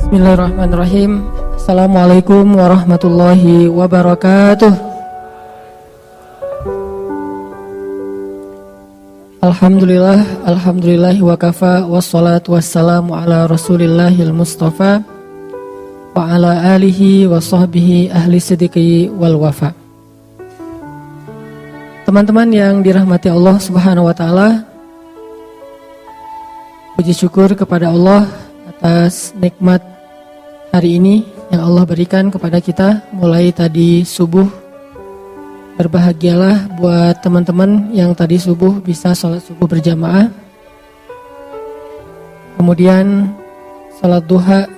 Bismillahirrahmanirrahim. Assalamualaikum warahmatullahi wabarakatuh. Alhamdulillahi wa kafa, wassalatu wassalamu ala rasulillahil mustafa wa ala alihi wa sahbihi ahli siddiqi wal wafa. Teman-teman yang dirahmati Allah subhanahu wa ta'ala, puji syukur kepada Allah atas nikmat hari ini yang Allah berikan kepada kita mulai tadi subuh. Berbahagialah buat teman-teman yang tadi subuh bisa sholat subuh berjamaah. Kemudian sholat duha.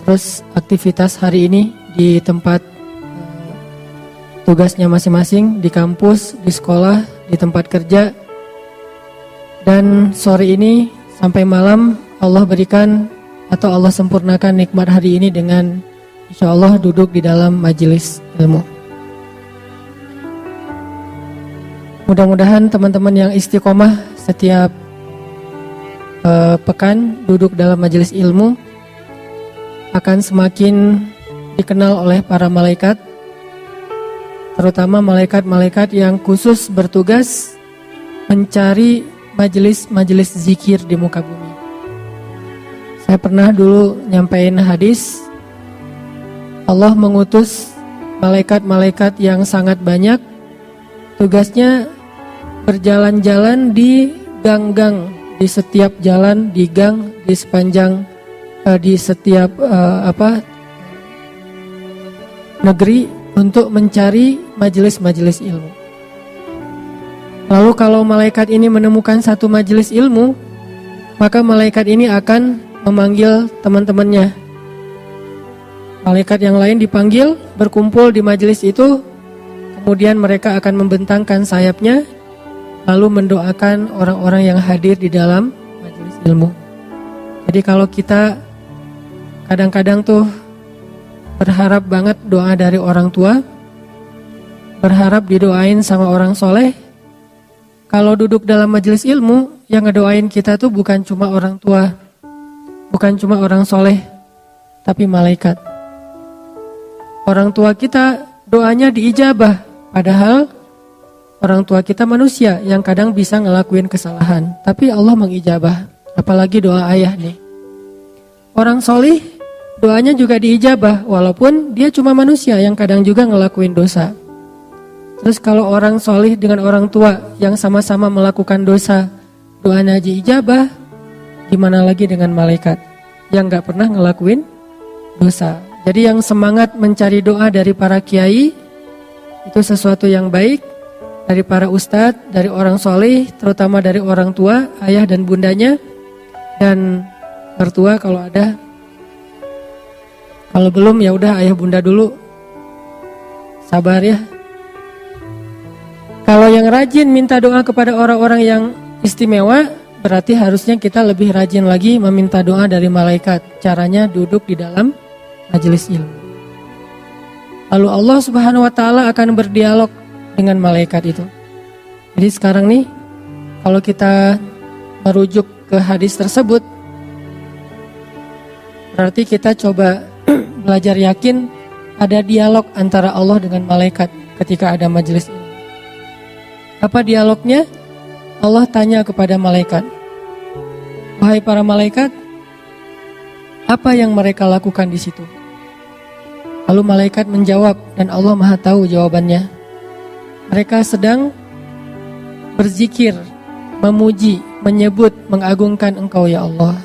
Terus aktivitas hari ini di tempat tugasnya masing-masing, di kampus, di sekolah, di tempat kerja. Dan sore ini sampai malam Allah berikan atau Allah sempurnakan nikmat hari ini dengan insya Allah duduk di dalam majelis ilmu. Mudah-mudahan teman-teman yang istiqomah setiap pekan duduk dalam majelis ilmu akan semakin dikenal oleh para malaikat, terutama malaikat-malaikat yang khusus bertugas mencari majelis-majelis zikir di muka bumi. Saya pernah dulu nyampein hadis, Allah mengutus malaikat-malaikat yang sangat banyak, tugasnya berjalan-jalan di gang-gang, di setiap jalan, di gang, di sepanjang, di setiap negeri untuk mencari majelis-majelis ilmu. Lalu kalau malaikat ini menemukan satu majelis ilmu, maka malaikat ini akan memanggil teman-temannya. Malaikat yang lain dipanggil, berkumpul di majelis itu, kemudian mereka akan membentangkan sayapnya, lalu mendoakan orang-orang yang hadir di dalam majelis ilmu. Jadi kalau kita kadang-kadang tuh berharap banget doa dari orang tua, berharap didoain sama orang soleh, kalau duduk dalam majelis ilmu, yang ngedoain kita tuh bukan cuma orang tua, bukan cuma orang soleh, tapi malaikat. Orang tua kita doanya diijabah, padahal orang tua kita manusia yang kadang bisa ngelakuin kesalahan, tapi Allah mengijabah. Apalagi doa ayah nih. Orang soleh doanya juga diijabah, walaupun dia cuma manusia yang kadang juga ngelakuin dosa. Terus kalau orang soleh dengan orang tua yang sama-sama melakukan dosa, doanya diijabah, gimana lagi dengan malaikat yang gak pernah ngelakuin dosa. Jadi yang semangat mencari doa dari para kiai itu sesuatu yang baik, dari para ustadz, dari orang soleh, terutama dari orang tua, ayah dan bundanya, dan mertua kalau ada. Kalau belum ya udah ayah bunda dulu, sabar ya. Kalau yang rajin minta doa kepada orang-orang yang istimewa, berarti harusnya kita lebih rajin lagi meminta doa dari malaikat. Caranya duduk di dalam majelis ilmu. Lalu Allah subhanahu wa ta'ala akan berdialog dengan malaikat itu. Jadi sekarang nih, kalau kita merujuk ke hadis tersebut, berarti kita coba belajar yakin ada dialog antara Allah dengan malaikat ketika ada majelis ilmu. Apa dialognya? Allah tanya kepada malaikat, wahai para malaikat, apa yang mereka lakukan di situ? Lalu malaikat menjawab, dan Allah Maha tahu jawabannya. Mereka sedang berzikir, memuji, menyebut, mengagungkan Engkau ya Allah.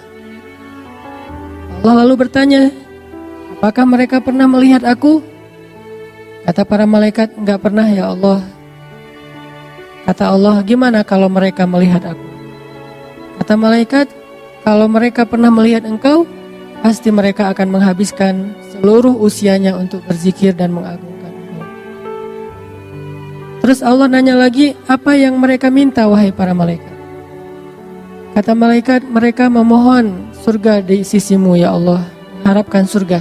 Allah lalu bertanya, apakah mereka pernah melihat aku? Kata para malaikat, enggak pernah ya Allah. Kata Allah, gimana kalau mereka melihat aku? Kata malaikat, kalau mereka pernah melihat engkau, pasti mereka akan menghabiskan seluruh usianya untuk berzikir dan mengagungkan engkau. Terus Allah nanya lagi, apa yang mereka minta wahai para malaikat? Kata malaikat, mereka memohon surga di sisimu ya Allah, mengharapkan surga.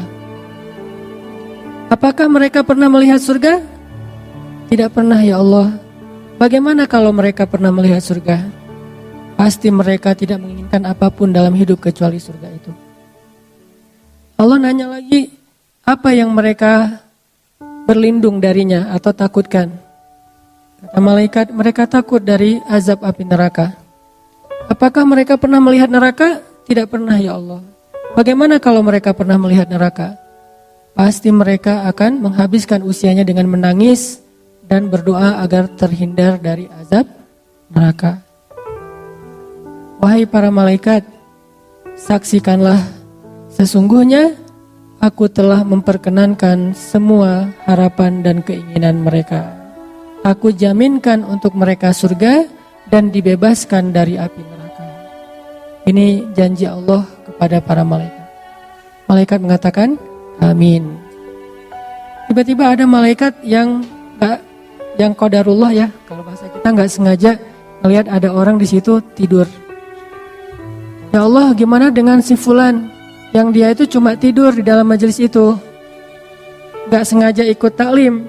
Apakah mereka pernah melihat surga? Tidak pernah ya Allah. Bagaimana kalau mereka pernah melihat surga? Pasti mereka tidak menginginkan apapun dalam hidup kecuali surga itu. Allah nanya lagi, apa yang mereka berlindung darinya atau takutkan? Kata malaikat, mereka takut dari azab api neraka. Apakah mereka pernah melihat neraka? Tidak pernah ya Allah. Bagaimana kalau mereka pernah melihat neraka? Pasti mereka akan menghabiskan usianya dengan menangis dan berdoa agar terhindar dari azab neraka. Wahai para malaikat, saksikanlah, sesungguhnya aku telah memperkenankan semua harapan dan keinginan mereka. Aku jaminkan untuk mereka surga dan dibebaskan dari api neraka. Ini janji Allah kepada para malaikat. Malaikat mengatakan, amin. Tiba-tiba ada malaikat yang qadarullah ya, kalau bahasa kita nggak sengaja melihat ada orang di situ tidur. Ya Allah, gimana dengan si fulan yang dia itu cuma tidur di dalam majelis itu, nggak sengaja ikut taklim,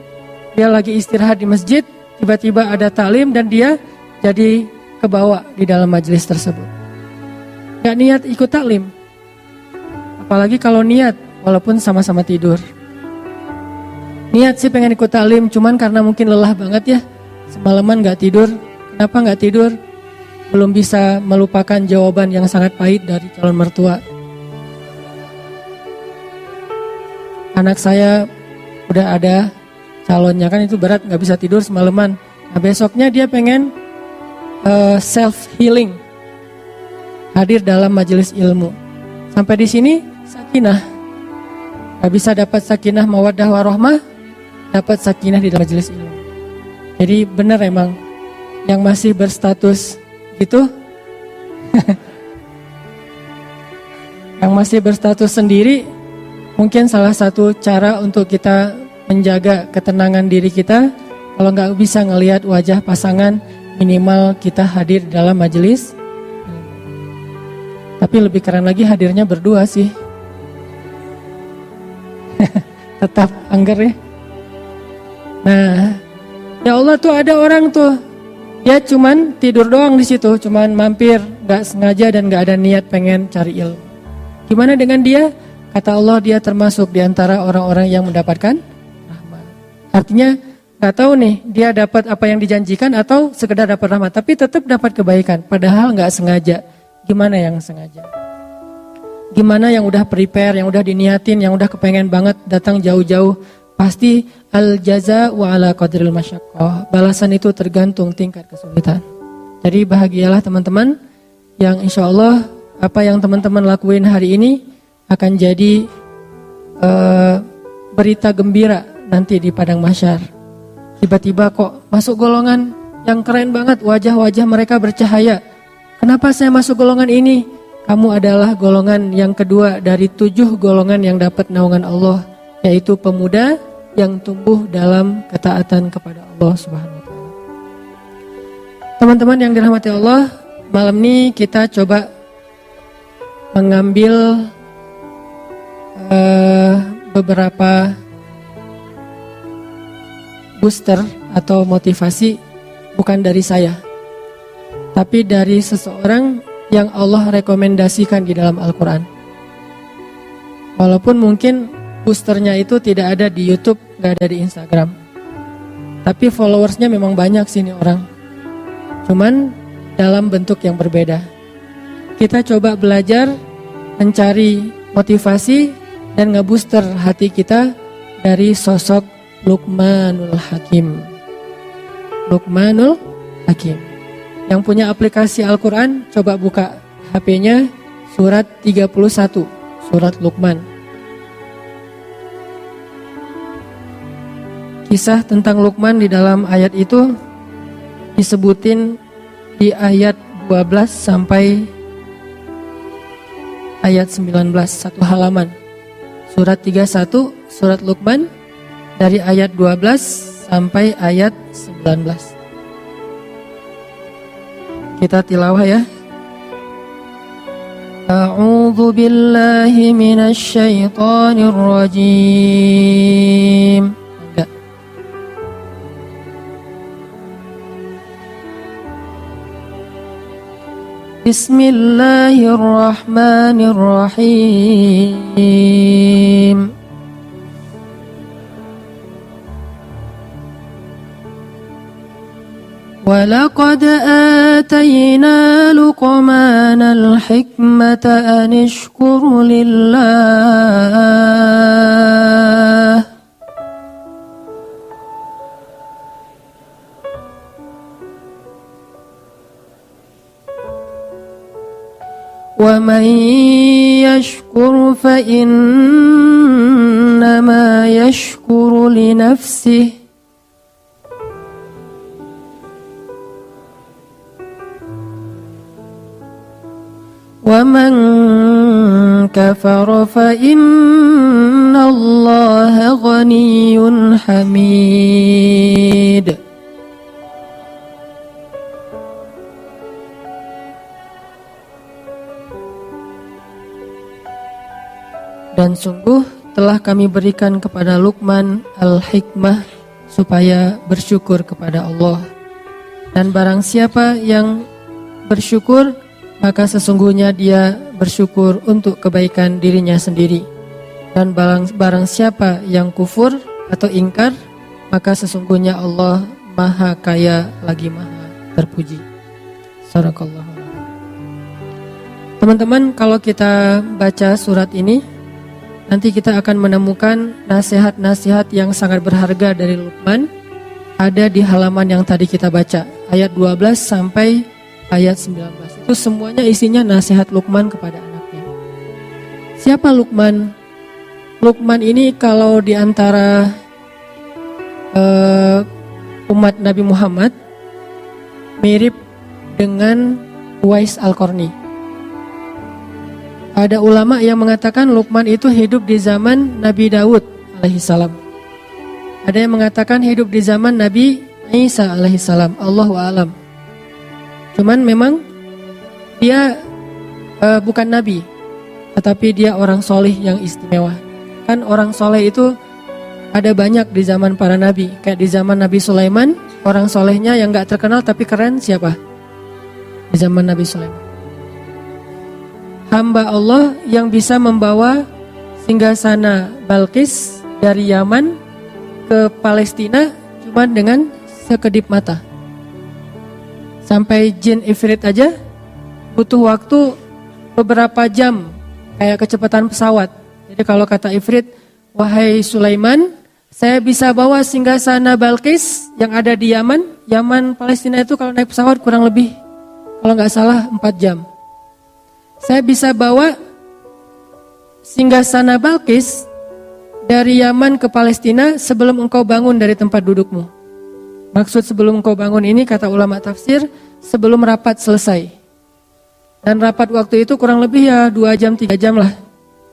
dia lagi istirahat di masjid, tiba-tiba ada taklim dan dia jadi kebawa di dalam majelis tersebut. Nggak niat ikut taklim, apalagi kalau niat walaupun sama-sama tidur. Niat sih pengen ikut taklim, cuman karena mungkin lelah banget ya, semalaman nggak tidur. Kenapa nggak tidur? Belum bisa melupakan jawaban yang sangat pahit dari calon mertua. Anak saya udah ada calonnya, kan itu berat, nggak bisa tidur semalaman. Nah besoknya dia pengen self healing, hadir dalam majelis ilmu. Sampai di sini sakinah, nggak bisa dapat sakinah mawaddah warahmah, dapat sakinah di dalam majelis ilmu. Jadi benar emang yang masih berstatus gitu, yang masih berstatus sendiri, mungkin salah satu cara untuk kita menjaga ketenangan diri kita, kalau nggak bisa ngelihat wajah pasangan, minimal kita hadir dalam majelis. Tapi lebih keren lagi hadirnya berdua sih. Tetap angger ya. Nah, ya Allah tuh ada orang tuh, dia cuman tidur doang di situ, cuman mampir, nggak sengaja dan nggak ada niat pengen cari ilmu. Gimana dengan dia? Kata Allah, dia termasuk di antara orang-orang yang mendapatkan rahmat. Artinya nggak tahu nih dia dapat apa yang dijanjikan atau sekedar dapat rahmat, tapi tetap dapat kebaikan. Padahal nggak sengaja. Gimana yang sengaja? Gimana yang udah prepare, yang udah diniatin, yang udah kepengen banget datang jauh-jauh? Pasti al jaza wa ala qadril masyaqqah. Balasan itu tergantung tingkat kesulitan. Jadi bahagialah teman-teman yang insya Allah apa yang teman-teman lakuin hari ini akan jadi berita gembira nanti di padang mahsyar. Tiba-tiba kok masuk golongan yang keren banget, wajah-wajah mereka bercahaya. Kenapa saya masuk golongan ini? Kamu adalah golongan yang kedua dari 7 golongan yang dapat naungan Allah, yaitu pemuda yang tumbuh dalam ketaatan kepada Allah Subhanahu wa taala. Teman-teman yang dirahmati Allah, malam ini kita coba mengambil beberapa booster atau motivasi, bukan dari saya, tapi dari seseorang yang Allah rekomendasikan di dalam Al-Quran. Walaupun mungkin boosternya itu tidak ada di YouTube, gak ada di Instagram, tapi followersnya memang banyak sini orang, cuman dalam bentuk yang berbeda. Kita coba belajar mencari motivasi dan ngebooster hati kita dari sosok Luqmanul Hakim. Luqmanul Hakim yang punya aplikasi Al-Quran, coba buka HP-nya surat 31, surat Luqman. Kisah tentang Luqman di dalam ayat itu disebutin di ayat 12 sampai ayat 19, satu halaman. Surat 31, surat Luqman, dari ayat 12 sampai ayat 19. Kita tilawah ya. A'udzu billahi minasy syaithanir rajim. Enggak. Bismillahirrahmanirrahim. وَلَقَدْ آتَيْنَا لُقْمَانَ الْحِكْمَةَ أَنِ اشْكُرْ لِلَّهِ وَمَنْ يَشْكُرْ فَإِنَّمَا يَشْكُرُ لِنَفْسِهِ وَمَنْ كَفَرَ فَإِنَّ اللَّهَ غَنِيٌّ حَمِيدٌ. Dan sungguh telah kami berikan kepada Luqman al-hikmah supaya bersyukur kepada Allah. Dan barang siapa yang bersyukur, maka sesungguhnya dia bersyukur untuk kebaikan dirinya sendiri. Dan barang siapa yang kufur atau ingkar, maka sesungguhnya Allah Maha Kaya lagi Maha Terpuji. Sadaqallahu. Teman-teman, kalau kita baca surat ini, nanti kita akan menemukan nasihat-nasihat yang sangat berharga dari Luqman. Ada di halaman yang tadi kita baca, ayat 12 sampai ayat 19. Itu semuanya isinya nasihat Luqman kepada anaknya. Siapa Luqman? Luqman ini kalau di antara umat Nabi Muhammad mirip dengan Uwais Al-Qarni. Ada ulama yang mengatakan Luqman itu hidup di zaman Nabi Daud alaihissalam. Ada yang mengatakan hidup di zaman Nabi Isa alaihissalam. Allahu a'lam. Cuman memang dia bukan nabi, tetapi dia orang soleh yang istimewa. Kan orang soleh itu ada banyak di zaman para nabi. Kayak di zaman Nabi Sulaiman, orang solehnya yang gak terkenal tapi keren siapa? Di zaman Nabi Sulaiman, hamba Allah yang bisa membawa singgasana Balqis dari Yaman ke Palestina cuma dengan sekedip mata. Sampai jin ifrit aja butuh waktu beberapa jam, kayak kecepatan pesawat. Jadi kalau kata ifrit, wahai Sulaiman, saya bisa bawa singgasana Balqis yang ada di Yaman. Yaman Palestina itu kalau naik pesawat kurang lebih, kalau nggak salah 4 jam. Saya bisa bawa singgasana Balqis dari Yaman ke Palestina sebelum engkau bangun dari tempat dudukmu. Maksud sebelum engkau bangun ini, kata ulama tafsir, sebelum rapat selesai. Dan rapat waktu itu kurang lebih ya 2 jam 3 jam lah.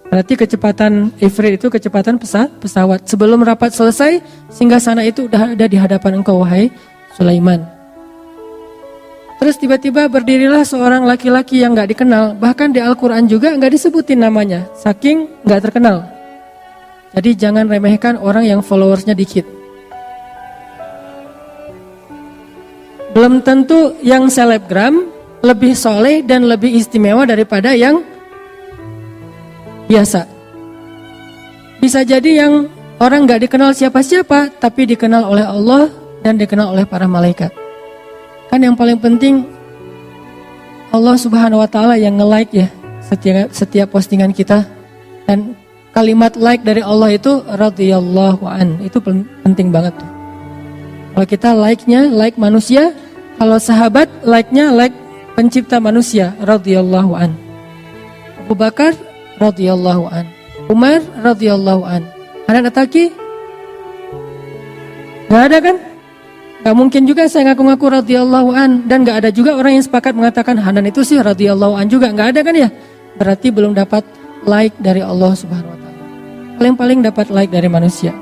Berarti kecepatan ifrit itu kecepatan pesawat. Sebelum rapat selesai, singgasana itu udah ada di hadapan engkau, wahai Sulaiman. Terus tiba-tiba berdirilah seorang laki-laki yang gak dikenal. Bahkan di Al-Quran juga gak disebutin namanya, saking gak terkenal. Jadi jangan remehkan orang yang followersnya dikit. Belum tentu yang selebgram lebih soleh dan lebih istimewa daripada yang biasa. Bisa jadi yang orang gak dikenal siapa-siapa, tapi dikenal oleh Allah dan dikenal oleh para malaikat. Kan yang paling penting Allah Subhanahu wa Ta'ala yang nge-like ya setiap postingan kita. Dan kalimat like dari Allah itu radhiyallahu an, itu penting banget tuh. Kalau kita like-nya like manusia, kalau sahabat like-nya like pencipta manusia radhiyallahu an. Abu Bakar radhiyallahu an, Umar radhiyallahu an. Anak Ataki? Gak ada kan? Gak mungkin juga saya ngaku-ngaku radhiyallahu an. Dan gak ada juga orang yang sepakat mengatakan Hanan itu sih radhiyallahu an juga. Gak ada kan ya? Berarti belum dapat like dari Allah Subhanahu wa Ta'ala. Paling-paling dapat like dari manusia.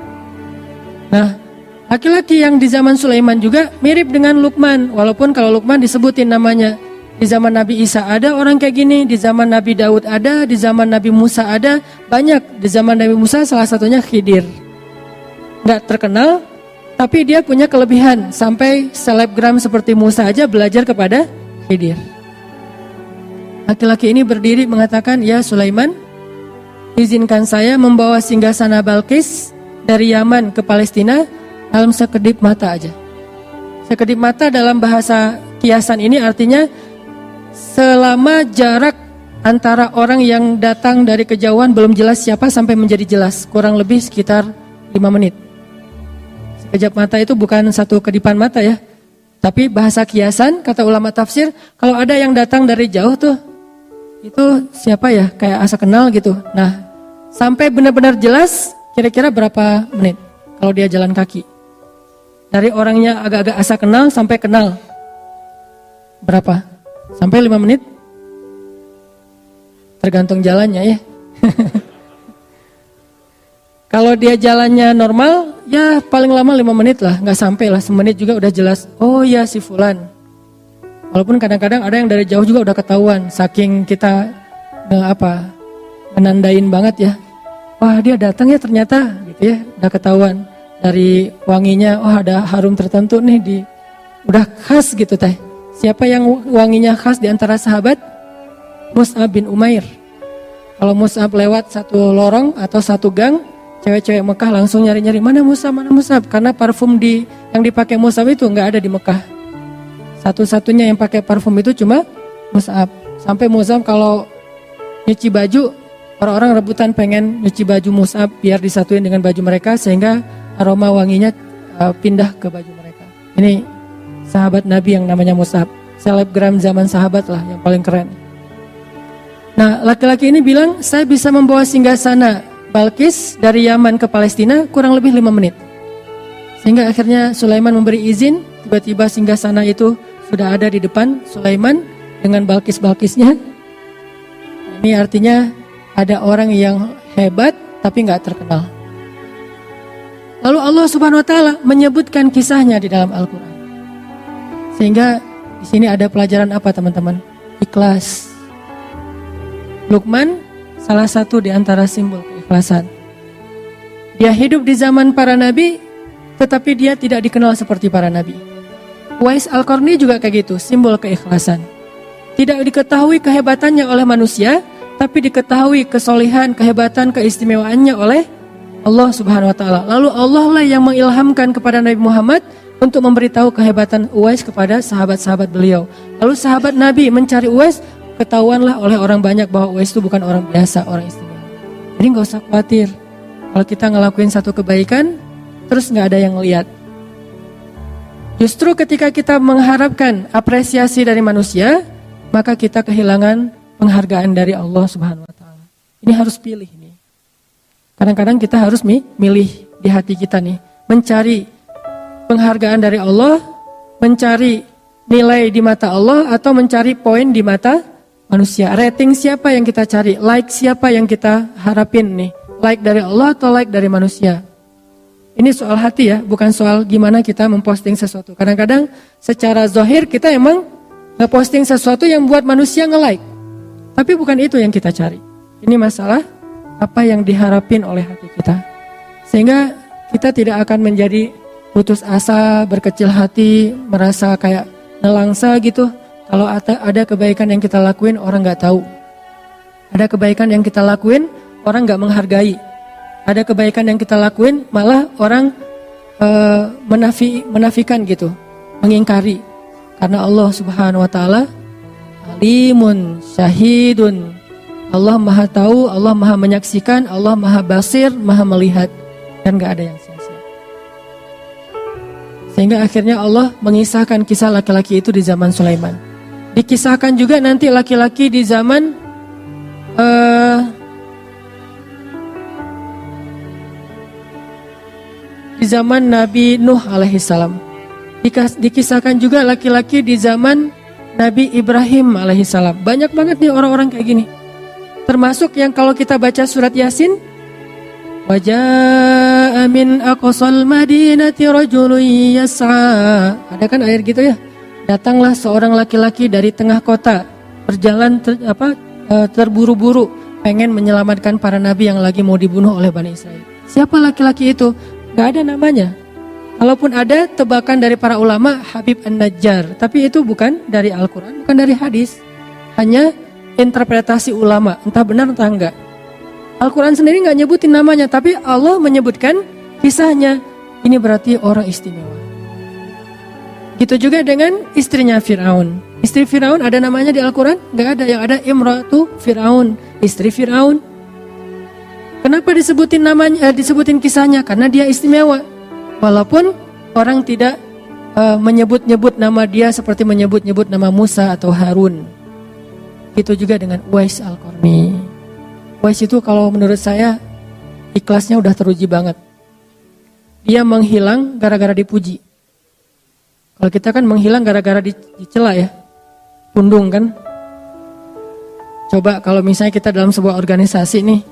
Nah, laki-laki yang di zaman Sulaiman juga mirip dengan Luqman. Walaupun kalau Luqman disebutin namanya. Di zaman Nabi Isa ada orang kayak gini, di zaman Nabi Daud ada, di zaman Nabi Musa ada, banyak. Di zaman Nabi Musa salah satunya Khidir. Gak terkenal, tapi dia punya kelebihan. Sampai selebgram seperti Musa aja belajar kepada Khidir. Laki-laki ini berdiri mengatakan, "Ya Sulaiman, izinkan saya membawa singgasana Balqis dari Yaman ke Palestina dalam sekedip mata aja." Sekedip mata dalam bahasa kiasan ini artinya selama jarak antara orang yang datang dari kejauhan belum jelas siapa sampai menjadi jelas, kurang lebih sekitar 5 menit. Sekejap mata itu bukan satu kedipan mata ya, tapi bahasa kiasan, kata ulama tafsir, kalau ada yang datang dari jauh tuh, itu siapa ya, kayak asa kenal gitu. Nah, sampai benar-benar jelas kira-kira berapa menit kalau dia jalan kaki. Dari orangnya agak-agak asa kenal sampai kenal, berapa? Sampai 5 menit? Tergantung jalannya ya. Kalau dia jalannya normal, ya paling lama 5 menit lah, nggak sampai lah, semenit juga udah jelas. Oh ya si Fulan. Walaupun kadang-kadang ada yang dari jauh juga udah ketahuan, saking kita menandain banget ya. Wah dia datang ya ternyata, gitu ya, udah ketahuan dari wanginya. Wah ada harum tertentu nih udah khas gitu teh. Siapa yang wanginya khas di antara sahabat? Mus'ab bin Umair. Kalau Mus'ab lewat satu lorong atau satu gang, cewek-cewek Mekah langsung nyari-nyari mana Mus'ab, karena parfum yang dipakai Mus'ab itu nggak ada di Mekah. Satu-satunya yang pakai parfum itu cuma Mus'ab. Sampai Mus'ab kalau nyuci baju, orang-orang rebutan pengen nyuci baju Mus'ab biar disatuin dengan baju mereka sehingga aroma wanginya pindah ke baju mereka. Ini sahabat Nabi yang namanya Mus'ab, selebgram zaman sahabat lah yang paling keren. Nah, laki-laki ini bilang, saya bisa membawa singgasana Balqis dari Yaman ke Palestina kurang lebih 5 menit. Sehingga akhirnya Sulaiman memberi izin, tiba-tiba singgasana itu sudah ada di depan Sulaiman dengan Balqis-Balqisnya. Ini artinya ada orang yang hebat tapi nggak terkenal. Lalu Allah Subhanahu Wa Taala menyebutkan kisahnya di dalam Al-Quran. Sehingga di sini ada pelajaran apa teman-teman? Ikhlas. Luqman salah satu di antara simbol keikhlasan. Dia hidup di zaman para nabi, tetapi dia tidak dikenal seperti para nabi. Uwais Al-Qarni juga kayak gitu, simbol keikhlasan. Tidak diketahui kehebatannya oleh manusia, tapi diketahui kesolehan, kehebatan, keistimewaannya oleh Allah Subhanahu Wa Taala. Lalu Allah lah yang mengilhamkan kepada Nabi Muhammad untuk memberitahu kehebatan Uwais kepada sahabat-sahabat beliau. Lalu sahabat Nabi mencari Uwais, ketahuanlah oleh orang banyak bahwa Uwais itu bukan orang biasa, orang istimewa. Jadi nggak usah khawatir kalau kita ngelakuin satu kebaikan terus nggak ada yang lihat. Justru ketika kita mengharapkan apresiasi dari manusia, maka kita kehilangan penghargaan dari Allah Subhanahu Wa Taala. Ini harus pilih nih. Kadang-kadang kita harus milih di hati kita nih, mencari penghargaan dari Allah, mencari nilai di mata Allah atau mencari poin di mata manusia. Rating siapa yang kita cari? Like siapa yang kita harapin nih? Like dari Allah atau like dari manusia? Ini soal hati ya, bukan soal gimana kita memposting sesuatu. Kadang-kadang secara zahir kita emang ngeposting sesuatu yang buat manusia nge-like. Tapi bukan itu yang kita cari. Ini masalah apa yang diharapin oleh hati kita. Sehingga kita tidak akan menjadi putus asa, berkecil hati, merasa kayak nelangsa gitu. Kalau ada kebaikan yang kita lakuin, orang gak tahu. Ada kebaikan yang kita lakuin, orang gak menghargai. Ada kebaikan yang kita lakuin, malah orang menafikan gitu, mengingkari. Karena Allah Subhanahu Wa Taala alimun, syahidun. Allah maha tahu, Allah maha menyaksikan, Allah maha basir, maha melihat. Dan gak ada yang sia-sia. Sehingga akhirnya Allah mengisahkan kisah laki-laki itu di zaman Sulaiman. Dikisahkan juga nanti laki-laki di zaman Nabi Nuh alaihissalam. Dikisahkan juga laki-laki di zaman Nabi Ibrahim alaihissalam. Banyak banget nih orang-orang kayak gini. Termasuk yang kalau kita baca surat Yasin, waja'a min aqsal madinati rajulun yas'a. Ada kan ayat gitu ya? Datanglah seorang laki-laki dari tengah kota, berjalan terburu-buru, pengen menyelamatkan para nabi yang lagi mau dibunuh oleh Bani Israel. Siapa laki-laki itu? Gak ada namanya. Kalaupun ada, tebakan dari para ulama Habib An-Najjar. Tapi itu bukan dari Al-Quran, bukan dari hadis. Hanya interpretasi ulama, entah benar entah enggak. Al-Quran sendiri nggak nyebutin namanya, tapi Allah menyebutkan kisahnya. Ini berarti orang istimewa. Gitu juga dengan istrinya Fir'aun. Istri Fir'aun ada namanya di Al-Quran? Nggak ada. Yang ada Imratu Fir'aun, istri Fir'aun. Kenapa disebutin namanya, disebutin kisahnya? Karena dia istimewa. Walaupun orang tidak menyebut-nyebut nama dia seperti menyebut-nyebut nama Musa atau Harun. Itu juga dengan Uwais Al-Qarni. Uwais itu kalau menurut saya ikhlasnya udah teruji banget. Dia menghilang gara-gara dipuji. Kalau kita kan menghilang gara-gara dicela ya, pundung kan. Coba kalau misalnya kita dalam sebuah organisasi nih,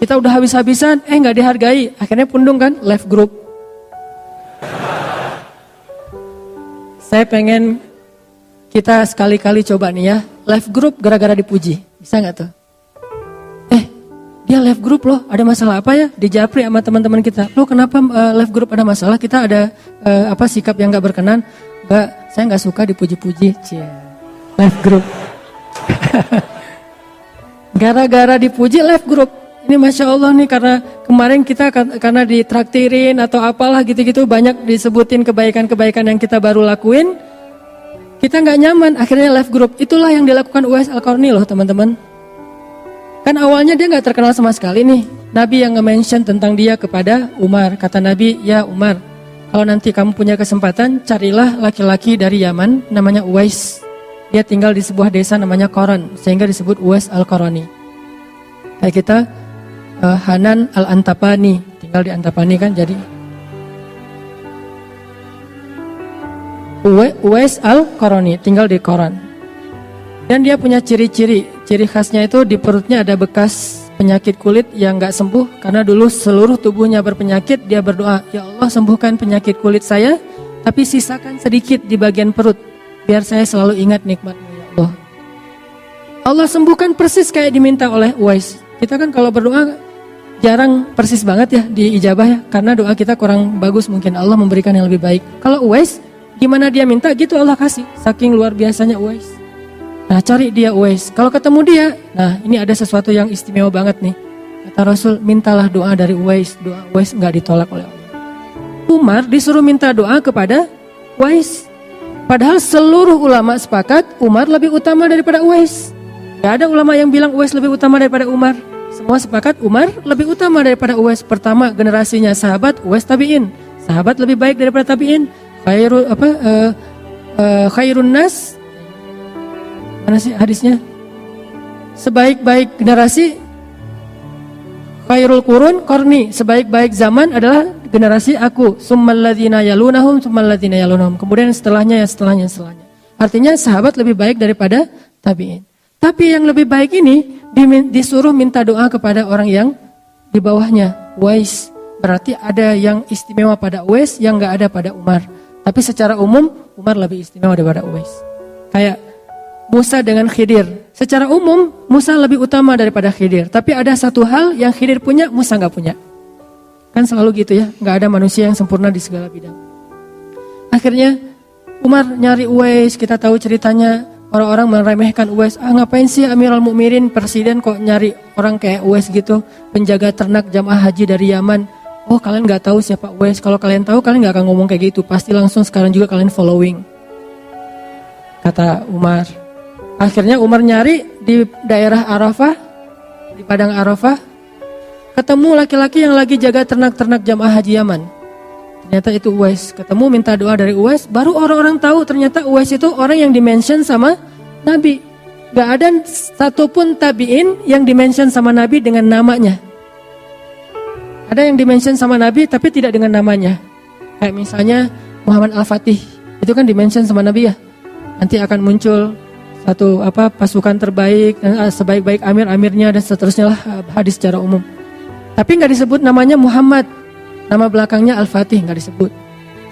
kita udah habis-habisan, nggak dihargai, akhirnya pundung kan, left group. Saya pengen kita sekali-kali coba nih ya, left group gara-gara dipuji. Bisa gak tuh? Dia left group loh, ada masalah apa ya? Dijapri sama teman-teman kita. Loh kenapa left group ada masalah? Kita ada sikap yang gak berkenan? Gak, saya gak suka dipuji-puji. Left group. Gara-gara dipuji left group. Ini Masya Allah nih, karena kemarin kita karena ditraktirin atau apalah gitu-gitu, banyak disebutin kebaikan-kebaikan yang kita baru lakuin. Kita gak nyaman, akhirnya left group. Itulah yang dilakukan Uwais Al-Qarni loh teman-teman. Kan awalnya dia gak terkenal sama sekali nih. Nabi yang nge-mention tentang dia kepada Umar. Kata Nabi, ya Umar, kalau nanti kamu punya kesempatan, carilah laki-laki dari Yaman, namanya Uwais. Dia tinggal di sebuah desa namanya Qaran, sehingga disebut Uwais Al-Qarni. Kayak kita, Hanan Al-Antapani, tinggal di Antapani kan, jadi Uwais Al-Qarni, tinggal di Qaran. Dan dia punya ciri-ciri khasnya itu di perutnya ada bekas penyakit kulit yang gak sembuh. Karena dulu seluruh tubuhnya berpenyakit, dia berdoa, ya Allah sembuhkan penyakit kulit saya, tapi sisakan sedikit di bagian perut, biar saya selalu ingat nikmat-Mu ya Allah. Allah sembuhkan persis kayak diminta oleh Uwais. Kita kan kalau berdoa jarang persis banget ya diijabah ya, karena doa kita kurang bagus, mungkin Allah memberikan yang lebih baik. Kalau Uwais, gimana dia minta gitu Allah kasih, saking luar biasanya Uwais. Nah cari dia Uwais, kalau ketemu dia, nah ini ada sesuatu yang istimewa banget nih. Kata Rasul, mintalah doa dari Uwais, doa Uwais gak ditolak oleh Allah. Umar disuruh minta doa kepada Uwais. Padahal seluruh ulama sepakat Umar lebih utama daripada Uwais. Gak ada ulama yang bilang Uwais lebih utama daripada Umar. Semua sepakat Umar lebih utama daripada Uwais. Pertama generasinya sahabat, Uwais tabi'in. Sahabat lebih baik daripada tabi'in. Khairun nas, mana sih hadisnya? Sebaik-baik generasi, khairul qurun qarni, sebaik-baik zaman adalah generasi aku. Summal ladzina yalunahum, summal ladzina yalunahum. Kemudian setelahnya. Artinya sahabat lebih baik daripada tabi'in. Tapi yang lebih baik ini disuruh minta doa kepada orang yang di bawahnya, Uwais. Berarti ada yang istimewa pada Uwais yang enggak ada pada Umar. Tapi secara umum Umar lebih istimewa daripada Uwais. Kayak Musa dengan Khidir. Secara umum Musa lebih utama daripada Khidir. Tapi ada satu hal yang Khidir punya, Musa gak punya. Kan selalu gitu ya, gak ada manusia yang sempurna di segala bidang. Akhirnya Umar nyari Uwais, kita tahu ceritanya. Orang-orang meremehkan Uwais. Ngapain sih Amirul Mukminin, presiden kok nyari orang kayak Uwais gitu, penjaga ternak jamaah haji dari Yaman. Oh kalian gak tahu siapa Uwais. Kalau kalian tahu kalian gak akan ngomong kayak gitu. Pasti langsung sekarang juga kalian following, kata Umar. Akhirnya Umar nyari di daerah Arafah, di padang Arafah, ketemu laki-laki yang lagi jaga ternak-ternak jamaah haji Yaman. Ternyata itu Uwais. Ketemu minta doa dari Uwais, baru orang-orang tahu ternyata Uwais itu orang yang dimention sama Nabi. Gak ada satupun tabi'in yang dimention sama Nabi dengan namanya. Ada yang dimention sama Nabi tapi tidak dengan namanya. Kayak misalnya Muhammad Al-Fatih, itu kan dimention sama Nabi ya. Nanti akan muncul satu pasukan terbaik, sebaik-baik amir-amirnya dan seterusnya lah, hadis secara umum. Tapi nggak disebut namanya Muhammad, nama belakangnya Al-Fatih nggak disebut.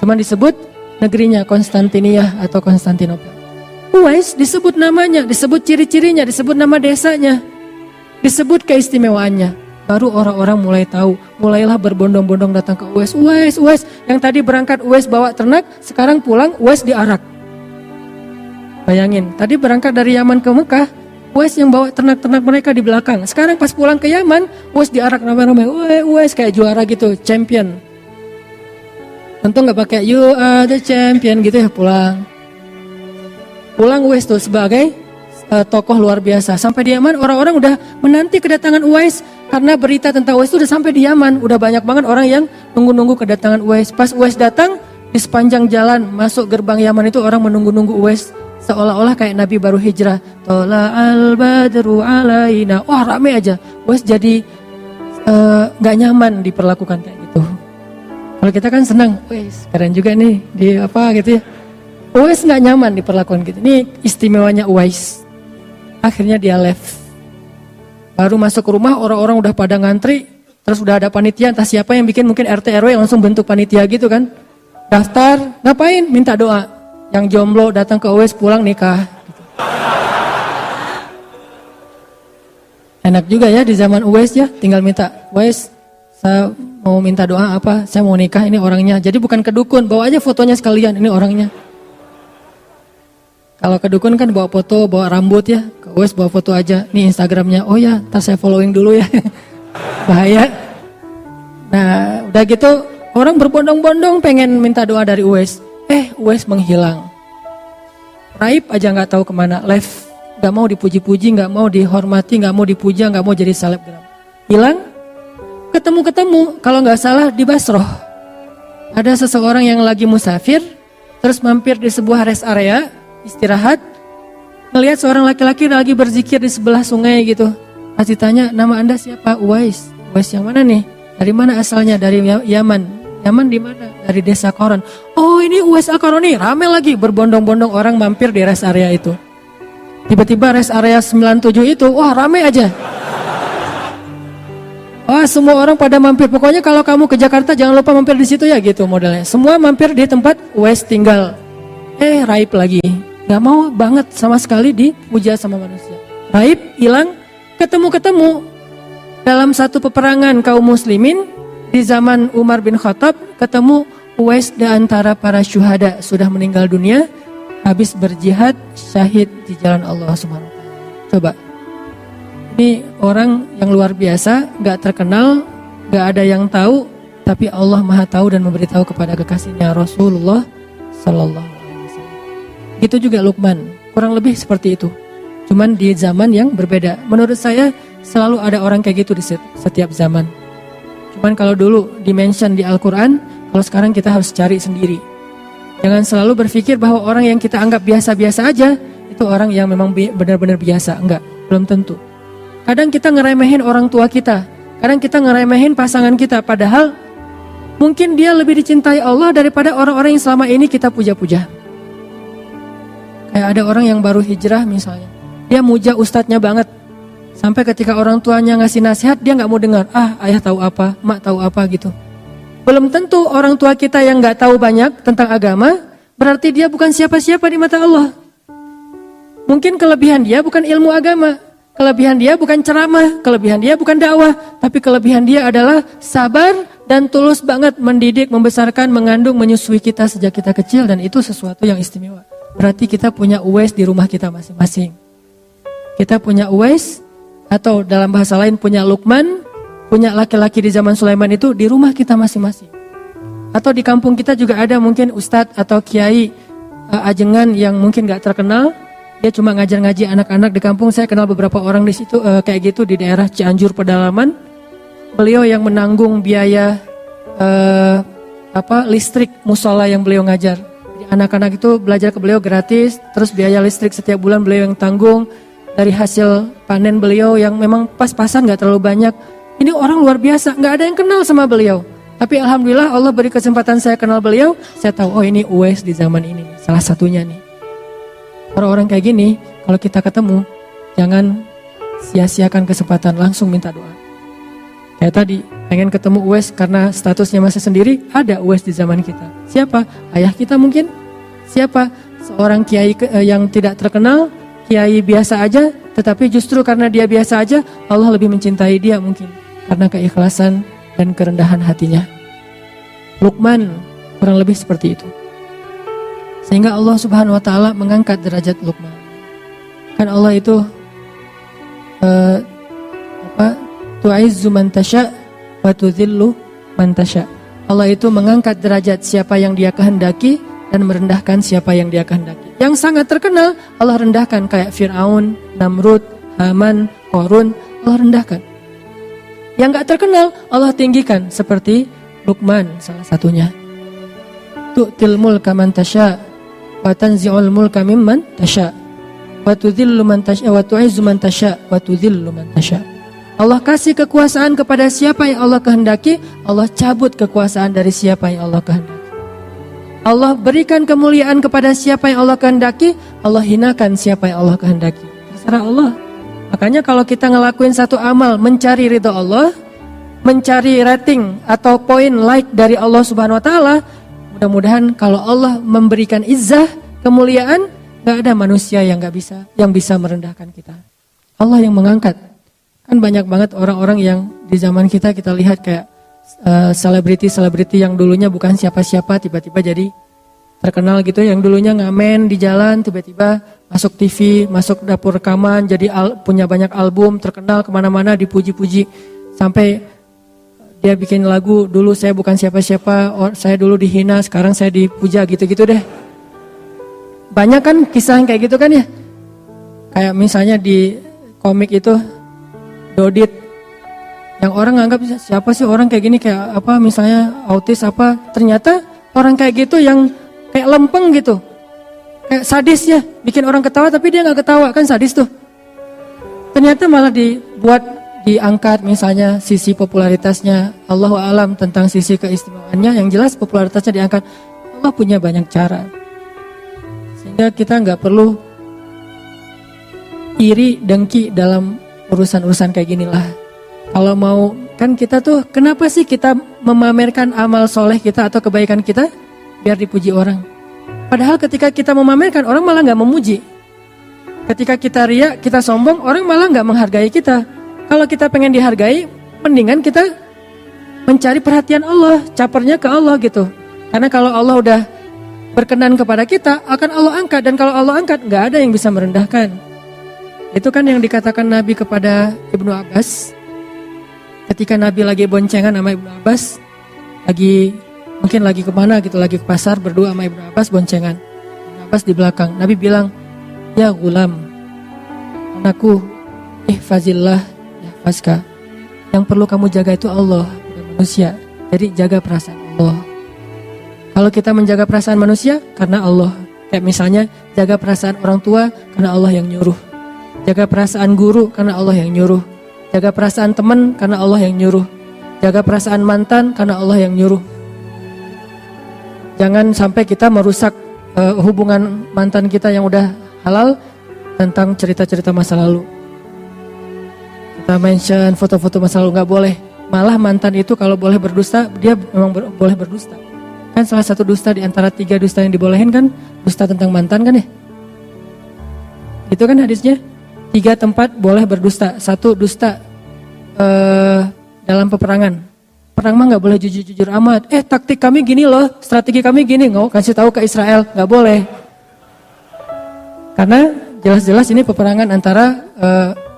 Cuma disebut negerinya Konstantinia atau Konstantinopel. Uwais disebut namanya, disebut ciri-cirinya, disebut nama desanya, disebut keistimewaannya. Baru orang-orang mulai tahu, mulailah berbondong-bondong datang ke Uwais. Uwais, yang tadi berangkat Uwais bawa ternak, sekarang pulang Uwais diarak. Bayangin, tadi berangkat dari Yaman ke Mekah, Uwais yang bawa ternak-ternak mereka di belakang. Sekarang pas pulang ke Yaman, Uwais diarak ramai-ramai. Uwais kayak juara gitu, champion. Tentu nggak pakai you are the champion gitu ya pulang. Pulang Uwais tuh sebagai tokoh luar biasa. Sampai di Yaman orang-orang udah menanti kedatangan Uwais. Karena berita tentang Uwais itu udah sampai di Yaman. Udah banyak banget orang yang nunggu-nunggu kedatangan Uwais. Pas Uwais datang, di sepanjang jalan masuk gerbang Yaman itu orang menunggu-nunggu Uwais. Seolah-olah kayak Nabi baru hijrah. Tola al-badru alaina. Wah rame aja. Uwais jadi gak nyaman diperlakukan kayak gitu. Kalau kita kan senang. Uwais keren juga nih. Di apa gitu ya. Uwais gak nyaman diperlakukan gitu. Ini istimewanya Uwais. Akhirnya dia left. Baru masuk ke rumah orang-orang udah pada ngantri. Terus udah ada panitia. Entah siapa yang bikin, mungkin RT RW langsung bentuk panitia gitu kan. Daftar. Ngapain? Minta doa. Yang jomblo datang ke Uwais pulang nikah. Enak juga ya di zaman Uwais ya, tinggal minta, Uwais saya mau minta doa apa, saya mau nikah, ini orangnya. Jadi bukan ke dukun, bawa aja fotonya sekalian, ini orangnya. Kalau ke dukun kan bawa foto, bawa rambut ya, ke Uwais bawa foto aja, ini Instagramnya, oh ya, ntar saya following dulu ya. Bahaya. Nah udah gitu, orang berbondong-bondong pengen minta doa dari Uwais. Uwais menghilang. Raib aja gak tahu kemana, left. Gak mau dipuji-puji, gak mau dihormati, gak mau dipuja, gak mau jadi selebgram. Hilang, ketemu-ketemu, kalau gak salah di Basroh. Ada seseorang yang lagi musafir, terus mampir di sebuah rest area, istirahat, ngelihat seorang laki-laki lagi berzikir di sebelah sungai gitu. Pas ditanya, nama anda siapa? Uwais. Uwais yang mana nih? Dari mana asalnya? Dari Yaman. Yaman di mana? Dari desa Koron. Oh ini Uwais Al-Qarani, rame lagi berbondong-bondong orang mampir di rest area itu. Tiba-tiba rest area 97 itu, wah rame aja. Wah semua orang pada mampir. Pokoknya kalau kamu ke Jakarta jangan lupa mampir di situ ya gitu modelnya. Semua mampir di tempat Uwais tinggal. Raib lagi. Gak mau banget sama sekali dipuja sama manusia. Raib, hilang, ketemu-ketemu. Dalam satu peperangan kaum muslimin. Di zaman Umar bin Khattab ketemu Uwais di antara para syuhada sudah meninggal dunia habis berjihad syahid di jalan Allah Subhanahu wa taala. Coba. Ini orang yang luar biasa, enggak terkenal, enggak ada yang tahu, tapi Allah Maha tahu dan memberitahu kepada kekasihnya Rasulullah sallallahu alaihi wasallam. Gitu juga Luqman, kurang lebih seperti itu. Cuman di zaman yang berbeda. Menurut saya selalu ada orang kayak gitu di setiap zaman. Cuman kalau dulu dimention di Al-Quran, kalau sekarang kita harus cari sendiri. Jangan selalu berpikir bahwa orang yang kita anggap biasa-biasa aja, itu orang yang memang benar-benar biasa. Enggak, belum tentu. Kadang kita ngeremehin orang tua kita, kadang kita ngeremehin pasangan kita, padahal mungkin dia lebih dicintai Allah daripada orang-orang yang selama ini kita puja-puja. Kayak ada orang yang baru hijrah misalnya, dia muja ustadznya banget. Sampai ketika orang tuanya ngasih nasihat, dia gak mau dengar. Ayah tahu apa, mak tahu apa gitu. Belum tentu orang tua kita yang gak tahu banyak tentang agama, berarti dia bukan siapa-siapa di mata Allah. Mungkin kelebihan dia bukan ilmu agama, kelebihan dia bukan ceramah, kelebihan dia bukan dakwah, tapi kelebihan dia adalah sabar dan tulus banget mendidik, membesarkan, mengandung, menyusui kita sejak kita kecil, dan itu sesuatu yang istimewa. Berarti kita punya Uwais di rumah kita masing-masing. Kita punya Uwais, atau dalam bahasa lain punya Luqman, punya laki-laki di zaman Sulaiman itu di rumah kita masing-masing. Atau di kampung kita juga ada mungkin ustadz atau kiai ajengan yang mungkin gak terkenal. Dia cuma ngajar-ngaji anak-anak di kampung. Saya kenal beberapa orang di situ kayak gitu di daerah Cianjur Pedalaman. Beliau yang menanggung biaya listrik musola yang beliau ngajar. Jadi anak-anak itu belajar ke beliau gratis, terus biaya listrik setiap bulan beliau yang tanggung. Dari hasil panen beliau yang memang pas-pasan gak terlalu banyak. Ini orang luar biasa, gak ada yang kenal sama beliau. Tapi alhamdulillah Allah beri kesempatan saya kenal beliau. Saya tahu, oh ini Uwais di zaman ini, salah satunya nih. Orang-orang kayak gini, kalau kita ketemu, jangan sia-siakan kesempatan, langsung minta doa. Kayak tadi, pengen ketemu Uwais karena statusnya masih sendiri, ada Uwais di zaman kita. Siapa? Ayah kita mungkin? Siapa? Seorang kiai yang tidak terkenal, kiai biasa aja, tetapi justru karena dia biasa aja, Allah lebih mencintai dia mungkin. Karena keikhlasan dan kerendahan hatinya. Luqman kurang lebih seperti itu. Sehingga Allah Subhanahu wa taala mengangkat derajat Luqman. Kan Allah itu tu'izzu man tasya wa tudhillu man tasya. Allah itu mengangkat derajat siapa yang Dia kehendaki dan merendahkan siapa yang Dia kehendaki. Yang sangat terkenal Allah rendahkan, kayak Fir'aun, Namrud, Haman, Qarun, Allah rendahkan. Yang gak terkenal Allah tinggikan, seperti Luqman salah satunya. Tu'til mulka man tasya wa tanzi'ul mulka mimman tasya wa tudhillu man tasya wa tu'izzu man tasya wa tudhillu man tasya. Allah kasih kekuasaan kepada siapa yang Allah kehendaki, Allah cabut kekuasaan dari siapa yang Allah kehendaki. Allah berikan kemuliaan kepada siapa yang Allah kehendaki, Allah hinakan siapa yang Allah kehendaki. Terserah Allah. Makanya kalau kita ngelakuin satu amal mencari ridha Allah, mencari rating atau poin like dari Allah Subhanahu wa taala, mudah-mudahan kalau Allah memberikan izzah, kemuliaan, gak ada manusia yang bisa merendahkan kita. Allah yang mengangkat. Kan banyak banget orang-orang yang di zaman kita lihat kayak selebriti-selebriti yang dulunya bukan siapa-siapa tiba-tiba jadi terkenal gitu, yang dulunya ngamen di jalan tiba-tiba masuk TV, masuk dapur rekaman, jadi punya banyak album, terkenal kemana-mana, dipuji-puji, sampai dia bikin lagu, dulu saya bukan siapa-siapa, saya dulu dihina, sekarang saya dipuja, gitu-gitu deh. Banyak kan kisah yang kayak gitu kan ya, kayak misalnya di komik itu Dodit, yang orang nganggap siapa sih orang kayak gini, kayak apa misalnya autis apa, ternyata orang kayak gitu yang kayak lempeng gitu, kayak sadis ya, bikin orang ketawa tapi dia nggak ketawa, kan sadis tuh. Ternyata malah diangkat misalnya sisi popularitasnya, Allahu a'lam tentang sisi keistimewaannya, yang jelas popularitasnya diangkat. Allah punya banyak cara, sehingga kita nggak perlu iri dengki dalam urusan-urusan kayak ginilah. Kalau mau, kan kita tuh kenapa sih kita memamerkan amal soleh kita atau kebaikan kita? Biar dipuji orang. Padahal ketika kita memamerkan, orang malah gak memuji. Ketika kita riya, kita sombong, orang malah gak menghargai kita. Kalau kita pengen dihargai, mendingan kita mencari perhatian Allah, capernya ke Allah gitu. Karena kalau Allah udah berkenan kepada kita, akan Allah angkat. Dan kalau Allah angkat, gak ada yang bisa merendahkan. Itu kan yang dikatakan Nabi kepada Ibnu Abbas. Ketika Nabi lagi boncengan sama Ibnu Abbas, mungkin lagi kemana gitu, lagi ke pasar berdua sama Ibnu Abbas boncengan. Ibnu Abbas di belakang. Nabi bilang, ya gulam, anakku, ihfazillah yahfazka. Yang perlu kamu jaga itu Allah, bukan manusia. Jadi jaga perasaan Allah. Kalau kita menjaga perasaan manusia, karena Allah. Kayak misalnya jaga perasaan orang tua, karena Allah yang nyuruh. Jaga perasaan guru karena Allah yang nyuruh. Jaga perasaan teman karena Allah yang nyuruh. Jaga perasaan mantan karena Allah yang nyuruh. Jangan sampai kita merusak hubungan mantan kita yang udah halal tentang cerita-cerita masa lalu. Kita mention foto-foto masa lalu, gak boleh. Malah mantan itu kalau boleh berdusta, dia memang boleh berdusta. Kan salah satu dusta di antara 3 dusta yang dibolehin kan dusta tentang mantan kan ya. Itu kan hadisnya. 3 tempat boleh berdusta. 1 dusta dalam peperangan. Perang mah gak boleh jujur-jujur amat. Taktik kami gini loh, strategi kami gini. Nggak kasih tahu ke Israel, gak boleh. Karena jelas-jelas ini peperangan antara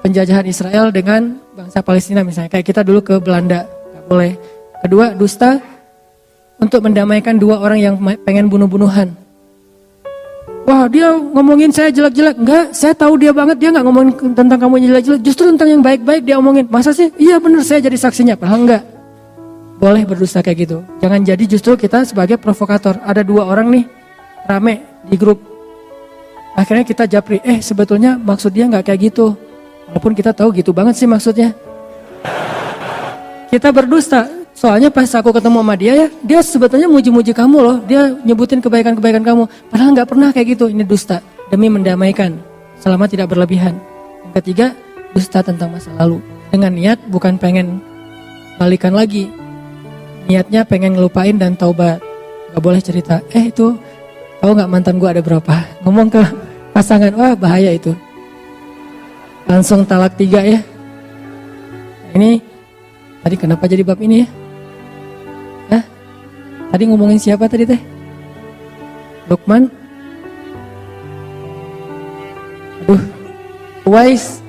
penjajahan Israel dengan bangsa Palestina misalnya. Kayak kita dulu ke Belanda, gak boleh. Kedua, dusta untuk mendamaikan 2 orang yang pengen bunuh-bunuhan. Wah, dia ngomongin saya jelek-jelek. Enggak, saya tahu dia banget, dia gak ngomongin tentang kamu jelek-jelek. Justru tentang yang baik-baik dia omongin. Masa sih? Iya benar, saya jadi saksinya. Padahal enggak. Boleh berdusta kayak gitu. Jangan jadi justru kita sebagai provokator. Ada 2 orang nih, rame di grup. Akhirnya kita japri, sebetulnya maksud dia gak kayak gitu. Walaupun kita tahu gitu banget sih maksudnya. Kita berdusta. Soalnya pas aku ketemu sama dia dia sebetulnya muji-muji kamu loh. Dia nyebutin kebaikan-kebaikan kamu. Padahal gak pernah kayak gitu. Ini dusta. Demi mendamaikan. Selama tidak berlebihan. Yang ketiga, dusta tentang masa lalu. Dengan niat bukan pengen balikan lagi. Niatnya pengen ngelupain dan taubat. Gak boleh cerita. Itu tahu gak mantan gue ada berapa? Ngomong ke pasangan. Wah bahaya itu. Langsung talak 3 ya. Ini tadi kenapa jadi bab ini ya? Tadi ngomongin siapa tadi teh? Luqman? Uwais?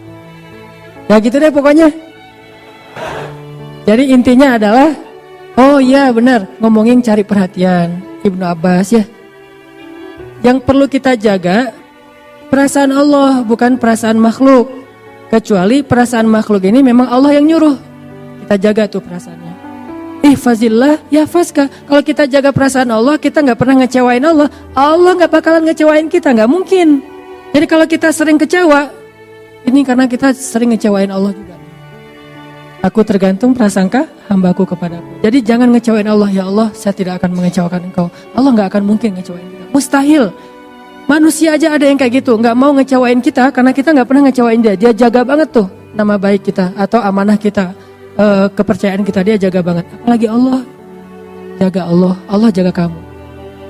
Ya gitu deh pokoknya. Jadi intinya adalah, oh iya benar, ngomongin cari perhatian. Ibnu Abbas ya. Yang perlu kita jaga perasaan Allah, bukan perasaan makhluk. Kecuali perasaan makhluk ini memang Allah yang nyuruh. Kita jaga tuh perasaannya. Ihfazillah yahfazka. Kalau kita jaga perasaan Allah, kita nggak pernah ngecewain Allah. Allah nggak bakalan ngecewain kita, nggak mungkin. Jadi kalau kita sering kecewa, ini karena kita sering ngecewain Allah juga. Aku tergantung prasangka hambaku kepadaku. Jadi jangan ngecewain Allah. Ya Allah, saya tidak akan mengecewakan engkau. Allah nggak akan mungkin ngecewain kita. Mustahil. Manusia aja ada yang kayak gitu, nggak mau ngecewain kita karena kita nggak pernah ngecewain dia. Dia jaga banget tuh nama baik kita atau amanah kita, kepercayaan kita, dia jaga banget. Apalagi Allah, jaga Allah, Allah jaga kamu.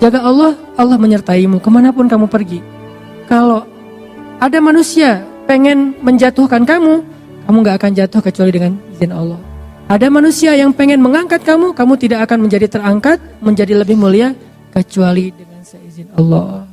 Jaga Allah, Allah menyertaimu kemanapun kamu pergi. Kalau ada manusia pengen menjatuhkan kamu, kamu gak akan jatuh kecuali dengan izin Allah. Ada manusia yang pengen mengangkat kamu, kamu tidak akan menjadi terangkat, menjadi lebih mulia kecuali dengan seizin Allah.